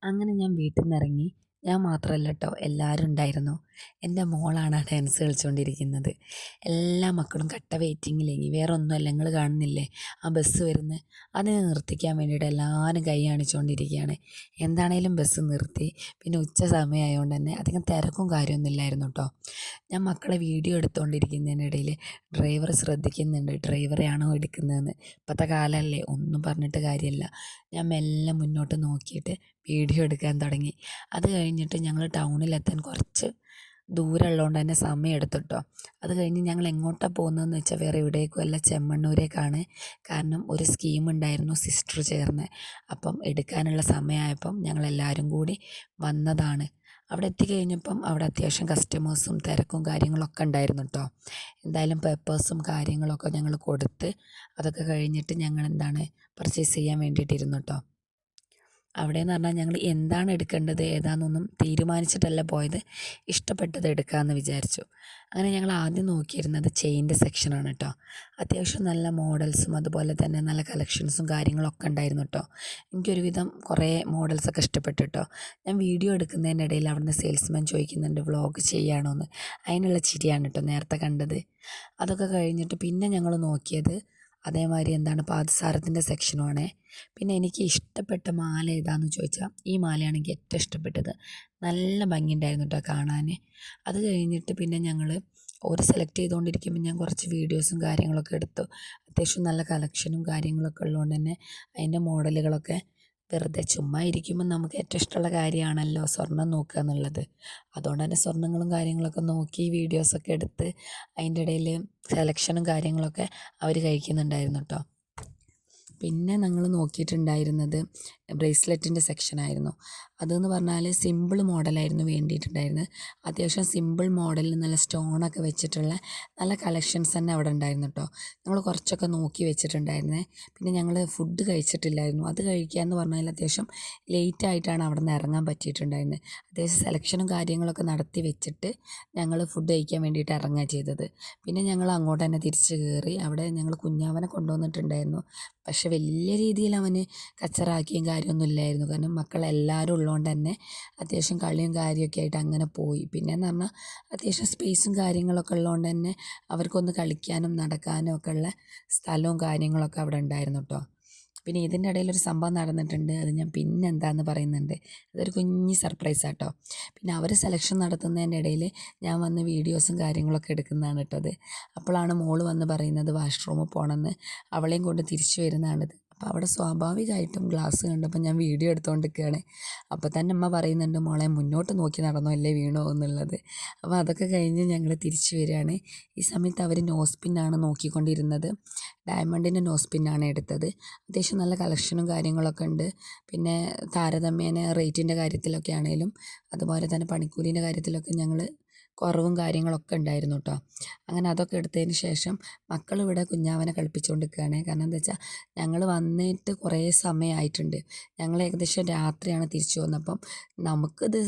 അങ്ങനെ ഞാൻ വീട്ടിൽ നിന്നിറങ്ങി. ഞാൻ മാത്രമല്ല കേട്ടോ, എല്ലാവരും ഉണ്ടായിരുന്നു. എൻ്റെ മോളാണ് ആ ഡാൻസ് കളിച്ചുകൊണ്ടിരിക്കുന്നത്. എല്ലാ മക്കളും കട്ട വെയിറ്റിങ്ങിലേനി. വേറെ ഒന്നുമല്ല, നിങ്ങൾ കാണുന്നില്ലേ ആ ബസ് വരുന്നത്, അതിനെ നിർത്തിക്കാൻ വേണ്ടിയിട്ട് എല്ലാവരും കൈ കാണിച്ചുകൊണ്ടിരിക്കുകയാണ്. എന്താണേലും ബസ് നിർത്തി. പിന്നെ ഉച്ച സമയമായതുകൊണ്ട് തന്നെ അധികം തിരക്കും കാര്യമൊന്നും ഇല്ലായിരുന്നു കേട്ടോ. ഞാൻ മക്കളെ വീഡിയോ എടുത്തുകൊണ്ടിരിക്കുന്നതിനിടയിൽ ഡ്രൈവർ ശ്രദ്ധിക്കുന്നുണ്ട്, ഡ്രൈവറെയാണോ എടുക്കുന്നതെന്ന്. ഇപ്പോഴത്തെ കാലമല്ലേ, ഒന്നും പറഞ്ഞിട്ട് കാര്യമില്ല. ഞാൻ മെല്ലെ മുന്നോട്ട് നോക്കിയിട്ട് വീഡിയോ എടുക്കാൻ തുടങ്ങി. അത് കഴിഞ്ഞിട്ട് ഞങ്ങൾ ടൗണിലെത്താൻ കുറച്ച് ദൂരമുള്ളതുകൊണ്ട് തന്നെ സമയം എടുത്തു കേട്ടോ. അത് കഴിഞ്ഞ് ഞങ്ങൾ എങ്ങോട്ടാണ് പോകുന്നതെന്ന് വെച്ചാൽ വേറെ എവിടേക്കും അല്ല, ചെമ്മണ്ണൂരേക്കാണ്. കാരണം ഒരു സ്കീം ഉണ്ടായിരുന്നു സിസ്റ്റർ ചേർന്ന്. അപ്പം എടുക്കാനുള്ള സമയമായപ്പം ഞങ്ങളെല്ലാവരും കൂടി വന്നതാണ്. അവിടെ എത്തിക്കഴിഞ്ഞപ്പം അവിടെ അത്യാവശ്യം കസ്റ്റമേഴ്സും തിരക്കും കാര്യങ്ങളൊക്കെ ഉണ്ടായിരുന്നു കേട്ടോ. എന്തായാലും പേപ്പേഴ്സും കാര്യങ്ങളൊക്കെ ഞങ്ങൾ കൊടുത്ത് അതൊക്കെ കഴിഞ്ഞിട്ട് ഞങ്ങൾ പർച്ചേസ് ചെയ്യാൻ വേണ്ടിയിട്ടിരുന്നു കേട്ടോ. അവിടെയെന്ന് പറഞ്ഞാൽ ഞങ്ങൾ എന്താണ് എടുക്കേണ്ടത് ഏതാണെന്നൊന്നും തീരുമാനിച്ചിട്ടല്ല പോയത്, ഇഷ്ടപ്പെട്ടത് എടുക്കാമെന്ന് വിചാരിച്ചു. അങ്ങനെ ഞങ്ങൾ ആദ്യം നോക്കിയിരുന്നത് ചെയിൻ്റെ സെക്ഷനാണ് കേട്ടോ. അത്യാവശ്യം നല്ല മോഡൽസും അതുപോലെ തന്നെ നല്ല കളക്ഷൻസും കാര്യങ്ങളൊക്കെ ഉണ്ടായിരുന്നു കേട്ടോ. എനിക്കൊരുവിധം കുറേ മോഡൽസൊക്കെ ഇഷ്ടപ്പെട്ടു കേട്ടോ. ഞാൻ വീഡിയോ എടുക്കുന്നതിനിടയിൽ അവിടുന്ന് സെയിൽസ്മാൻ ചോദിക്കുന്നുണ്ട് വ്ളോഗ് ചെയ്യുകയാണോ എന്ന്. അതിനുള്ള ചിരിയാണ് കേട്ടോ നേരത്തെ കണ്ടത്. അതൊക്കെ കഴിഞ്ഞിട്ട് പിന്നെ ഞങ്ങൾ നോക്കിയത് അതേമാതിരി പാദസരത്തിൻ്റെ സെക്ഷനുമാണേ. പിന്നെ എനിക്ക് ഇഷ്ടപ്പെട്ട മാല ഏതാണെന്ന് ചോദിച്ചാൽ ഈ മാലയാണ് എനിക്ക് ഏറ്റവും ഇഷ്ടപ്പെട്ടത്. നല്ല ഭംഗിയുണ്ടായിരുന്നു കേട്ടോ കാണാൻ. അത് കഴിഞ്ഞിട്ട് പിന്നെ ഞങ്ങൾ ഓര് സെലക്ട് ചെയ്തുകൊണ്ടിരിക്കുമ്പോൾ ഞാൻ കുറച്ച് വീഡിയോസും കാര്യങ്ങളൊക്കെ എടുത്തു. അത്യാവശ്യം നല്ല കളക്ഷനും കാര്യങ്ങളൊക്കെ ഉള്ളതുകൊണ്ട് തന്നെ അതിൻ്റെ മോഡലുകളൊക്കെ വെറുതെ ചുമ്മാ ഇരിക്കുമ്പോൾ നമുക്ക് ഏറ്റവും ഇഷ്ടമുള്ള കാര്യമാണല്ലോ സ്വർണ്ണം നോക്കുക എന്നുള്ളത്. അതുകൊണ്ട് തന്നെ സ്വർണ്ണങ്ങളും കാര്യങ്ങളൊക്കെ നോക്കി വീഡിയോസൊക്കെ എടുത്ത് അതിൻ്റെ ഇടയിൽ സെലക്ഷനും കാര്യങ്ങളൊക്കെ അവർ കഴിക്കുന്നുണ്ടായിരുന്നു കേട്ടോ. പിന്നെ ഞങ്ങൾ നോക്കിയിട്ടുണ്ടായിരുന്നത് ബ്രേസ്ലെറ്റിൻ്റെ സെക്ഷനായിരുന്നു. അതെന്ന് പറഞ്ഞാൽ സിമ്പിൾ മോഡലായിരുന്നു വേണ്ടിയിട്ടുണ്ടായിരുന്നത്. അത്യാവശ്യം സിമ്പിൾ മോഡലിൽ നല്ല സ്റ്റോണൊക്കെ വെച്ചിട്ടുള്ള നല്ല കളക്ഷൻസ് തന്നെ അവിടെ ഉണ്ടായിരുന്നു കേട്ടോ. ഞങ്ങൾ കുറച്ചൊക്കെ നോക്കി വെച്ചിട്ടുണ്ടായിരുന്നേ. പിന്നെ ഞങ്ങൾ ഫുഡ് കഴിച്ചിട്ടില്ലായിരുന്നു. അത് കഴിക്കാമെന്ന് പറഞ്ഞാൽ അത്യാവശ്യം ലേറ്റായിട്ടാണ് അവിടെ നിന്ന് ഇറങ്ങാൻ പറ്റിയിട്ടുണ്ടായിരുന്നത്. അത്യാവശ്യം സെലക്ഷനും കാര്യങ്ങളൊക്കെ നടത്തി വെച്ചിട്ട് ഞങ്ങൾ ഫുഡ് കഴിക്കാൻ വേണ്ടിയിട്ട് ഇറങ്ങുക ചെയ്തത്. പിന്നെ ഞങ്ങൾ അങ്ങോട്ട് തന്നെ തിരിച്ച് കയറി. അവിടെ ഞങ്ങൾ കുഞ്ഞാവനെ കൊണ്ടുവന്നിട്ടുണ്ടായിരുന്നു. പക്ഷെ വലിയ രീതിയിൽ അവന് കച്ചറാക്കിയും കാര്യമൊന്നും ഇല്ലായിരുന്നു. കാരണം മക്കളെല്ലാവരും ഉള്ളതുകൊണ്ട് തന്നെ അത്യാവശ്യം കളിയും കാര്യമൊക്കെ ആയിട്ട് അങ്ങനെ പോയി. പിന്നെയെന്ന് പറഞ്ഞാൽ അത്യാവശ്യം സ്പേസും കാര്യങ്ങളൊക്കെ ഉള്ളതുകൊണ്ട് തന്നെ അവർക്കൊന്ന് കളിക്കാനും നടക്കാനും ഒക്കെ ഉള്ള സ്ഥലവും കാര്യങ്ങളൊക്കെ അവിടെ ഉണ്ടായിരുന്നു കേട്ടോ. പിന്നെ ഇതിൻ്റെ ഇടയിലൊരു സംഭവം നടന്നിട്ടുണ്ട്, അത് ഞാൻ പിന്നെ എന്താണെന്ന് പറയുന്നുണ്ട്. അതൊരു കുഞ്ഞ് സർപ്രൈസാണ് കേട്ടോ. പിന്നെ അവർ സെലക്ഷൻ നടത്തുന്നതിൻ്റെ ഇടയിൽ ഞാൻ വന്ന് വീഡിയോസും കാര്യങ്ങളൊക്കെ എടുക്കുന്നതാണ് കേട്ടോ അത്. അപ്പോഴാണ് മോള് വന്ന് പറയുന്നത് വാഷ്റൂമിൽ പോകണമെന്ന്. അവളെയും കൊണ്ട് തിരിച്ചു വരുന്നതാണിത്. അപ്പോൾ അവിടെ സ്വാഭാവികമായിട്ടും ഗ്ലാസ് കണ്ടപ്പോൾ ഞാൻ വീഡിയോ എടുത്തുകൊണ്ടിരിക്കുകയാണ്. അപ്പോൾ തന്നെ അമ്മ പറയുന്നുണ്ട് മോളെ മുന്നോട്ട് നോക്കി നടന്നോ അല്ലേ വീണോ എന്നുള്ളത്. അപ്പോൾ അതൊക്കെ കഴിഞ്ഞ് ഞങ്ങൾ തിരിച്ചു വരികയാണ്. ഈ സമയത്ത് അവർ നോസ്പിന്നാണ് നോക്കിക്കൊണ്ടിരുന്നത്. ഡയമണ്ടിൻ്റെ നോസ്പിന്നാണ് എടുത്തത്. അത്യാവശ്യം നല്ല കളക്ഷനും കാര്യങ്ങളൊക്കെ ഉണ്ട്. പിന്നെ താരതമ്യേന റേറ്റിൻ്റെ കാര്യത്തിലൊക്കെ ആണെങ്കിലും അതുപോലെ തന്നെ പണിക്കൂലീൻ്റെ കാര്യത്തിലൊക്കെ ഞങ്ങൾ കുറവും കാര്യങ്ങളൊക്കെ ഉണ്ടായിരുന്നു കേട്ടോ. അങ്ങനെ അതൊക്കെ എടുത്തതിന് ശേഷം മക്കളിവിടെ കുഞ്ഞാവനെ കളിപ്പിച്ചുകൊണ്ടിരിക്കുകയാണ്. കാരണം എന്താ വെച്ചാൽ ഞങ്ങൾ വന്നിട്ട് കുറേ സമയമായിട്ടുണ്ട്. ഞങ്ങൾ ഏകദേശം രാത്രിയാണ് തിരിച്ചു വന്നപ്പം നമുക്കിത്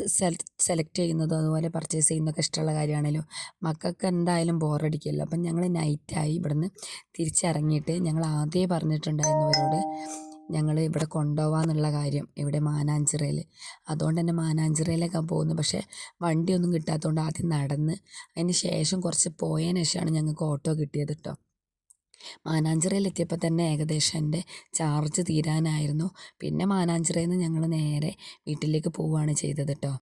സെലക്ട് ചെയ്യുന്നതും അതുപോലെ പർച്ചേസ് ചെയ്യുന്നതൊക്കെ ഇഷ്ടമുള്ള കാര്യമാണല്ലോ. മക്കൾക്ക് എന്തായാലും ബോറടിക്കുമല്ലോ. അപ്പം ഞങ്ങൾ നൈറ്റായി ഇവിടുന്ന് തിരിച്ചിറങ്ങിയിട്ട് ഞങ്ങൾ ആദ്യമേ പറഞ്ഞിട്ടുണ്ടായിരുന്നവരോട് ഞങ്ങൾ ഇവിടെ കൊണ്ടുപോകാമെന്നുള്ള കാര്യം, ഇവിടെ മാനാഞ്ചിറയിൽ. അതുകൊണ്ട് തന്നെ മാനാഞ്ചിറയിലേക്കാണ് പോകുന്നത്. പക്ഷേ വണ്ടിയൊന്നും കിട്ടാത്തതുകൊണ്ട് ആദ്യം നടന്ന്, അതിന് ശേഷം കുറച്ച് പോയതിന് ശേഷമാണ് ഞങ്ങൾക്ക് ഓട്ടോ കിട്ടിയത് കേട്ടോ. മാനാഞ്ചിറയിൽ എത്തിയപ്പോൾ തന്നെ ഏകദേശം എൻ്റെ ചാർജ് തീരാനായിരുന്നു. പിന്നെ മാനാഞ്ചിറയിൽ നിന്ന് ഞങ്ങൾ നേരെ വീട്ടിലേക്ക് പോവുകയാണ് ചെയ്തത് കേട്ടോ.